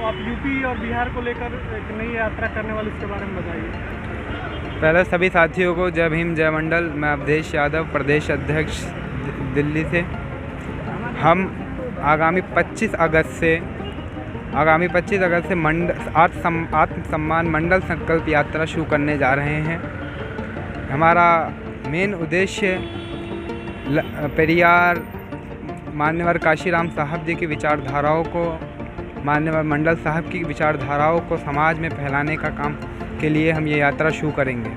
आप यूपी और बिहार को लेकर एक नई यात्रा करने वाले, उसके बारे में बताइए। पहले सभी साथियों को जय भीम जय मंडल। मैं अवधेश यादव, प्रदेश अध्यक्ष दिल्ली से। हम आगामी 25 अगस्त से आत्मसम्मान मंडल संकल्प यात्रा शुरू करने जा रहे हैं। हमारा मेन उद्देश्य पेरियार मान्यवर काशीराम साहब जी की विचारधाराओं को, मान्यवर मंडल साहब की विचारधाराओं को समाज में फैलाने का काम के लिए हम ये यात्रा शुरू करेंगे।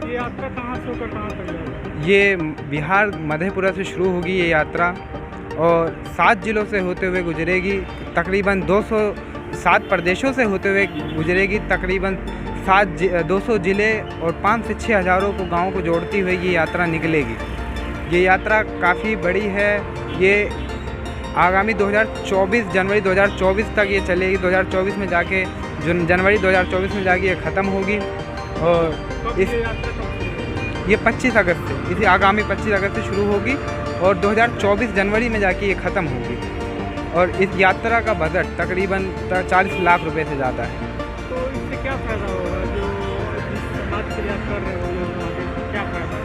ये यात्रा कहाँ से होकर कहाँ तक जाएगी? ये बिहार मधेपुरा से शुरू होगी ये यात्रा और 7 जिलों से होते हुए गुजरेगी। तकरीबन 7 प्रदेशों से होते हुए गुजरेगी। तकरीबन 200 ज़िले और 5 से 6 हज़ारों को गाँव को जोड़ती हुई ये यात्रा निकलेगी। ये यात्रा काफ़ी बड़ी है। ये आगामी जनवरी 2024 तक ये चलेगी। 2024 में जाके जनवरी 2024 में जाके ये ख़त्म होगी। और ये 25 अगस्त से, इसी आगामी 25 अगस्त से शुरू होगी और 2024 जनवरी में जाके ये ख़त्म होगी। और इस यात्रा का बजट तकरीबन 40 लाख रुपए से ज़्यादा है। तो इससे क्या फ़ायदा होगा जो बात के लिए आप कर रहे हो, क्या फ़ायदा?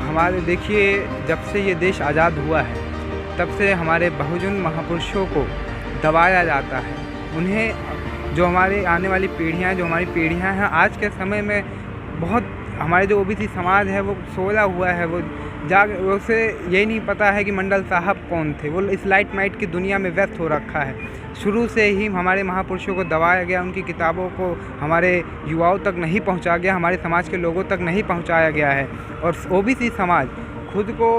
हमारे देखिए, जब से ये देश आज़ाद हुआ है तब से हमारे बहुजन महापुरुषों को दबाया जाता है। उन्हें जो हमारे आने वाली हमारी पीढ़ियाँ हैं, आज के समय में बहुत हमारे जो ओबीसी समाज है वो सोया हुआ है। उसे यही नहीं पता है कि मंडल साहब कौन थे। वो इस लाइट माइट की दुनिया में व्यस्त हो रखा है। शुरू से ही हमारे महापुरुषों को दबाया गया, उनकी किताबों को हमारे युवाओं तक नहीं पहुंचा गया, हमारे समाज के लोगों तक नहीं पहुंचाया गया है। और ओबीसी समाज खुद को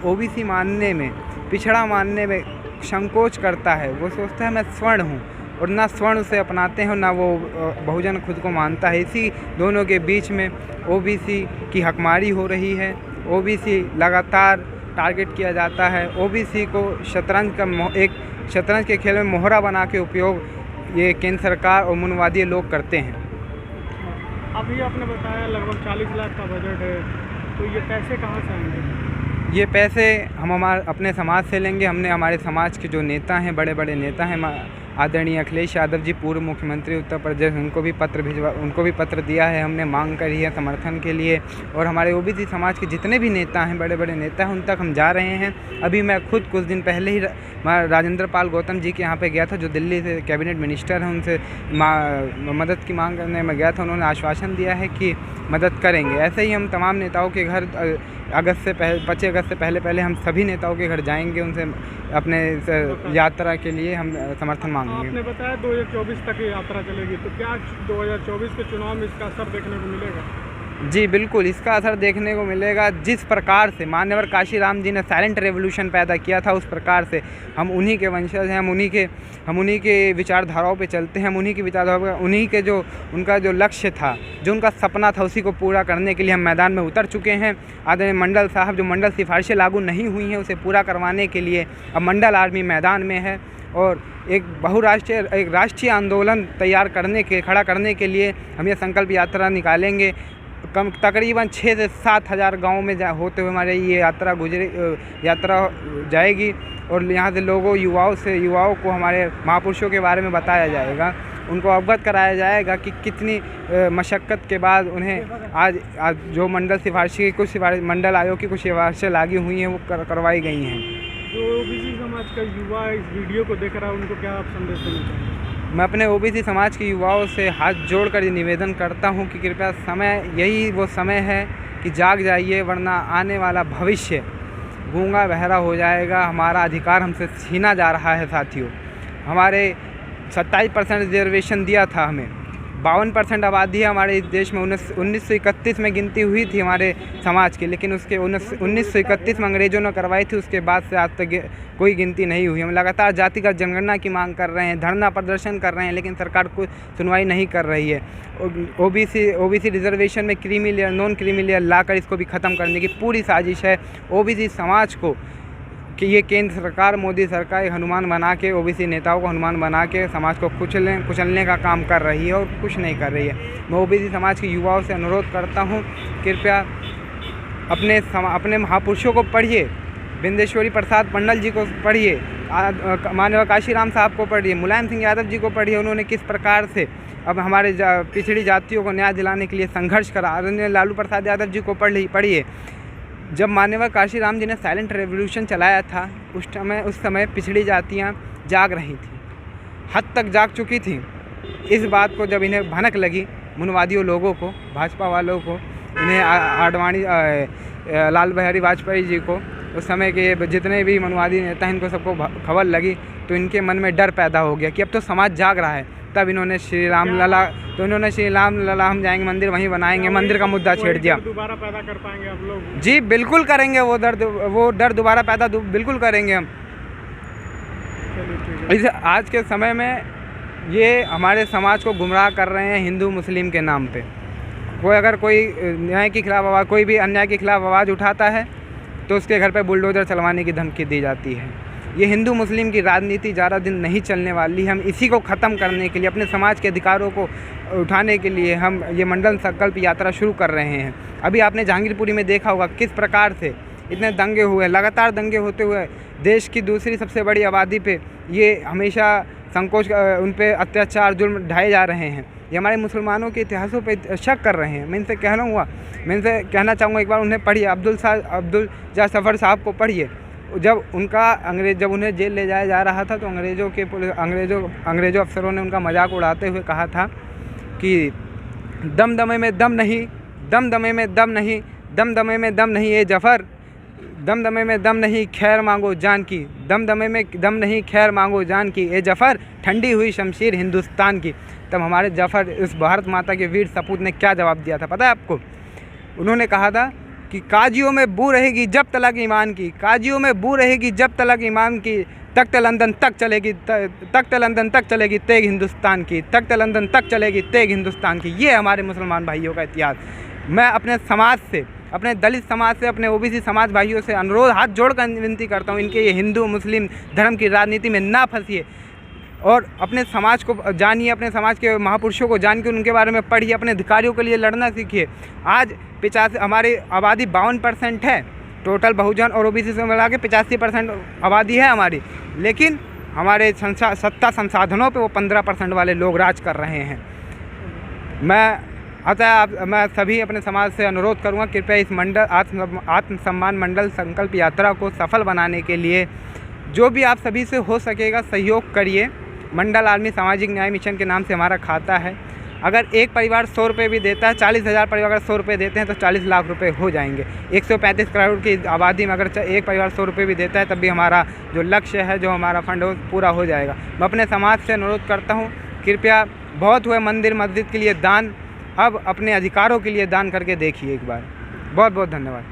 ओबीसी मानने में, पिछड़ा मानने में संकोच करता है। वो सोचता है मैं स्वर्ण हूँ, और ना स्वर्ण उसे अपनाते हैं, ना वो बहुजन खुद को मानता है। इसी दोनों के बीच में ओबीसी की हकमारी हो रही है। ओबीसी लगातार टारगेट किया जाता है। ओबीसी को शतरंज के खेल में मोहरा बना के उपयोग ये केंद्र सरकार और मूलवादी लोग करते हैं। अभी आपने बताया लगभग 40 लाख का बजट है, तो ये पैसे कहाँ से आएंगे? ये पैसे हम अपने समाज से लेंगे। हमने हमारे समाज के जो नेता हैं, बड़े बड़े नेता हैं, आदरणीय अखिलेश यादव जी, पूर्व मुख्यमंत्री उत्तर प्रदेश, उनको भी पत्र दिया है। हमने मांग करी है समर्थन के लिए। और हमारे ओबीसी समाज के जितने भी नेता हैं, बड़े बड़े नेता हैं, उन तक हम जा रहे हैं। अभी मैं खुद कुछ दिन पहले ही राजेंद्र पाल गौतम जी के यहाँ पे गया था, जो दिल्ली से कैबिनेट मिनिस्टर हैं। उनसे मदद की मांग करने में गया था। उन्होंने आश्वासन दिया है कि मदद करेंगे। ऐसे ही हम तमाम नेताओं के घर 25 अगस्त से पहले हम सभी नेताओं के घर जाएंगे। उनसे अपने यात्रा के लिए हम समर्थन मांगेंगे। आपने बताया 2024 तक ये यात्रा चलेगी, तो क्या 2024 के चुनाव में इसका असर देखने को मिलेगा? जी बिल्कुल, इसका असर देखने को मिलेगा। जिस प्रकार से मान्यवर काशीराम जी ने साइलेंट रेवोल्यूशन पैदा किया था, उस प्रकार से हम उन्हीं के वंशज हैं। हम उन्हीं के विचारधाराओं पे चलते हैं। हम उन्हीं की विचारधारा, उन्हीं के जो उनका जो लक्ष्य था, जो उनका सपना था, उसी को पूरा करने के लिए हम मैदान में उतर चुके हैं। आदरणीय मंडल साहब, जो मंडल सिफारिशें लागू नहीं हुई हैं, उसे पूरा करवाने के लिए अब मंडल आर्मी मैदान में है। और एक राष्ट्रीय आंदोलन खड़ा करने के लिए हम ये संकल्प यात्रा निकालेंगे। तकरीबन 6 से 7 हज़ार गाँव में होते हुए हमारे ये यात्रा जाएगी। और यहाँ से युवाओं को हमारे महापुरुषों के बारे में बताया जाएगा। उनको अवगत कराया जाएगा कि कितनी मशक्क़त के बाद उन्हें आज जो मंडल आयोग की कुछ सिफारिशें लागू हुई हैं, वो करवाई गई हैं। जो ओबीसी समाज का युवा इस वीडियो को देख रहा है, उनको क्या आप संदेश देना चाहेंगे? मैं अपने ओबीसी समाज के युवाओं से हाथ जोड़कर ये निवेदन करता हूँ कि कृपया यही वो समय है कि जाग जाइए, वरना आने वाला भविष्य गूंगा बहरा हो जाएगा। हमारा अधिकार हमसे छीना जा रहा है साथियों। हमारे 27% रिजर्वेशन दिया था हमें। 52% आबादी है हमारे इस देश में। 1931 में गिनती हुई थी हमारे समाज की, लेकिन उसके 1931 में अंग्रेज़ों ने करवाई थी। उसके बाद से आज तक कोई गिनती नहीं हुई। हम लगातार जातिगत जनगणना की मांग कर रहे हैं, धरना प्रदर्शन कर रहे हैं, लेकिन सरकार कोई सुनवाई नहीं कर रही है। ओबीसी रिजर्वेशन में creamy layer, non creamy layer लाकर इसको भी ख़त्म करने की पूरी साजिश है। ओबीसी समाज को कि ये केंद्र सरकार, मोदी सरकार एक हनुमान बना के, ओबीसी नेताओं को हनुमान बना के समाज को कुचलने का काम कर रही है और कुछ नहीं कर रही है। मैं ओबीसी समाज के युवाओं से अनुरोध करता हूँ, कृपया अपने महापुरुषों को पढ़िए, बिंदेश्वरी प्रसाद मंडल जी को पढ़िए, माननीय काशीराम साहब को पढ़िए, मुलायम सिंह यादव जी को पढ़िए, उन्होंने किस प्रकार से अब हमारे पिछड़ी जातियों को न्याय दिलाने के लिए संघर्ष करा। आदरणीय लालू प्रसाद यादव जी को पढ़िए। जब माननीय काशीराम जी ने साइलेंट रेवोल्यूशन चलाया था, उस समय पिछड़ी जातियाँ जाग रही थी, हद तक जाग चुकी थी। इस बात को जब इन्हें भनक लगी, मुनवादियों लोगों को, भाजपा वालों को, इन्हें आडवाणी लाल बिहारी वाजपेयी जी को, उस समय के जितने भी मनवादी नेता हैं, इनको सबको खबर लगी, तो इनके मन में डर पैदा हो गया कि अब तो समाज जाग रहा है। तब इन्होंने श्री राम लला हम जाएंगे मंदिर वहीं बनाएंगे, मंदिर का मुद्दा छेड़ दिया। दोबारा पैदा कर पाएंगे आप लोग? जी बिल्कुल करेंगे, वो डर दोबारा पैदा बिल्कुल करेंगे हम। इस आज के समय में ये हमारे समाज को गुमराह कर रहे हैं हिंदू मुस्लिम के नाम पे। अगर कोई न्याय के खिलाफ आवाज़, कोई भी अन्याय के खिलाफ आवाज़ उठाता है तो उसके घर पे बुलडोजर चलवाने की धमकी दी जाती है। ये हिंदू मुस्लिम की राजनीति ज़्यादा दिन नहीं चलने वाली। हम इसी को ख़त्म करने के लिए, अपने समाज के अधिकारों को उठाने के लिए हम ये मंडल संकल्प यात्रा शुरू कर रहे हैं। अभी आपने जहांगीरपुरी में देखा होगा किस प्रकार से इतने दंगे हुए, लगातार दंगे होते हुए देश की दूसरी सबसे बड़ी आबादी पे ये हमेशा संकोच, उन पे अत्याचार, जुल्म ढाए जा रहे हैं। ये हमारे मुसलमानों के इतिहासों पे शक कर रहे हैं। मैं इनसे कहना चाहूँगा, एक बार उन्हें पढ़िए, अब्दुल सफ़र साहब को पढ़िए। जब उन्हें जेल ले जाया जा रहा था तो अंग्रेज़ों अफसरों ने उनका मजाक उड़ाते हुए कहा था कि दमदमे में दम नहीं, दमदमे में दम नहीं, दमदमे में दम नहीं, ये जफ़र, दमदमे में दम नहीं, खैर मांगो जान की, दमदमे में दम नहीं, खैर मांगो जान की, ए जफ़र, ठंडी हुई शमशीर हिंदुस्तान की। तब हमारे जफ़र, इस भारत माता के वीर सपूत ने क्या जवाब दिया था पता है आपको? उन्होंने कहा था कि काजियों में बू रहेगी जब तलक ईमान की, काजियों में बू रहेगी जब तलक ईमान की, तख्त लंदन तक चलेगी तेग हिंदुस्तान की, तख्त लंदन तक चलेगी तेग हिंदुस्तान की। ये हमारे मुसलमान भाइयों का इतिहास। मैं अपने समाज से, अपने दलित समाज से, अपने ओबीसी समाज भाइयों से अनुरोध, हाथ जोड़कर विनती करता हूँ, इनके ये हिंदू मुस्लिम धर्म की राजनीति में ना फंसिए और अपने समाज को जानिए, अपने समाज के महापुरुषों को जान के उनके बारे में पढ़िए, अपने अधिकारियों के लिए लड़ना सीखिए। आज 85, हमारी आबादी 52% है, टोटल बहुजन और ओबीसी से मिला के 85% आबादी है हमारी, लेकिन हमारे सत्ता संसाधनों पे वो 15% वाले लोग राज कर रहे हैं। मैं सभी अपने समाज से अनुरोध करूंगा, कृपया इस मंडल आत्मसम्मान मंडल संकल्प यात्रा को सफल बनाने के लिए जो भी आप सभी से हो सकेगा सहयोग करिए। मंडल आर्मी सामाजिक न्याय मिशन के नाम से हमारा खाता है। अगर एक परिवार 100 रुपये भी देता है, 40,000 परिवार अगर 100 रुपये देते हैं तो 40 लाख रुपए हो जाएंगे। 135 करोड़ की आबादी में अगर एक परिवार 100 रुपये भी देता है तब भी हमारा जो लक्ष्य है, जो हमारा फंड है, पूरा हो जाएगा। मैं अपने समाज से अनुरोध करता हूँ, कृपया, बहुत हुए मंदिर मस्जिद के लिए दान, अब अपने अधिकारों के लिए दान करके देखिए एक बार। बहुत बहुत धन्यवाद।